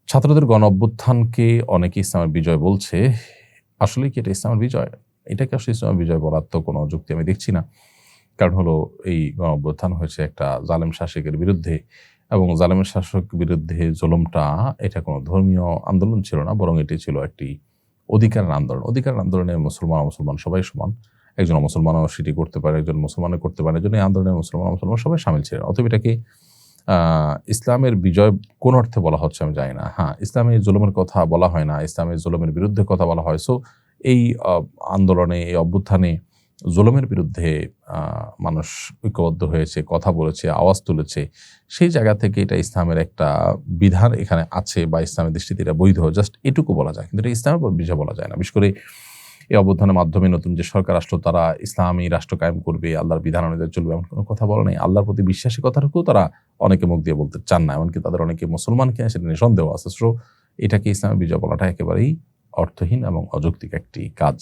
ছাত্রদের গণ অভ্যুত্থানকে অনেকে ইসলামের বিজয় বলছে। আসলেই কি এটা ইসলামের বিজয়? এটাকে আসলে ইসলামের বিজয় বলার তো কোনো যুক্তি আমি দেখছি না। কারণ হলো এই গণ অভ্যুত্থান হয়েছে একটা জালেম শাসকের বিরুদ্ধে এবং জালেমের শাসক বিরুদ্ধে জুলুমটা এটা কোনো ধর্মীয় আন্দোলন ছিল না, বরং এটি ছিল একটি অধিকারের আন্দোলন। অধিকারের আন্দোলনে মুসলমান সবাই সমান। একজন মুসলমানও সেটি করতে পারে, একজন মুসলমানও করতে পারে। এজন্য এই আন্দোলনে মুসলমান সবাই শামিল ছিলেন। অতএব এটাকে ইসলামের বিজয় কোন অর্থে বলা হচ্ছে আমি জানি না। হ্যাঁ, ইসলামে জুলুমের কথা বলা হয় না, ইসলামে জুলুমের বিরুদ্ধে কথা বলা হয়। সো এই আন্দোলনে, এই অভ্যুত্থানে জুলুমের বিরুদ্ধে আ মানুষ ঐক্যবদ্ধ হয়েছে, কথা বলেছে, আওয়াজ তুলেছে। সেই জায়গা থেকে এটা ইসলামের একটা বিধান এখানে আছে বা ইসলামের দৃষ্টিতে এটা বৈধ। জাস্ট এটুকু বলা যায়। কিন্তু এটা ইসলামের বিজয় বলা যায় না। বিশেষ করে এই অভ্যুত্থানের মাধ্যমে নতুন যে সরকার আসলো তারা ইসলামী রাষ্ট্র কায়েম করবে, আল্লাহর বিধান অনুযায়ী চলবে এমন কোনো কথা বলে নাই। আল্লাহর প্রতি বিশ্বাসী কথাটুকুও তারা অনেকে মুখ দিয়ে বলতে চান না। এমনকি তাদের অনেকে মুসলমান কিনা সেটা নিয়ে সন্দেহ আছে। সো এটাকে ইসলামের বিজয় বলাটা একেবারেই অর্থহীন এবং অযৌক্তিক একটি কাজ।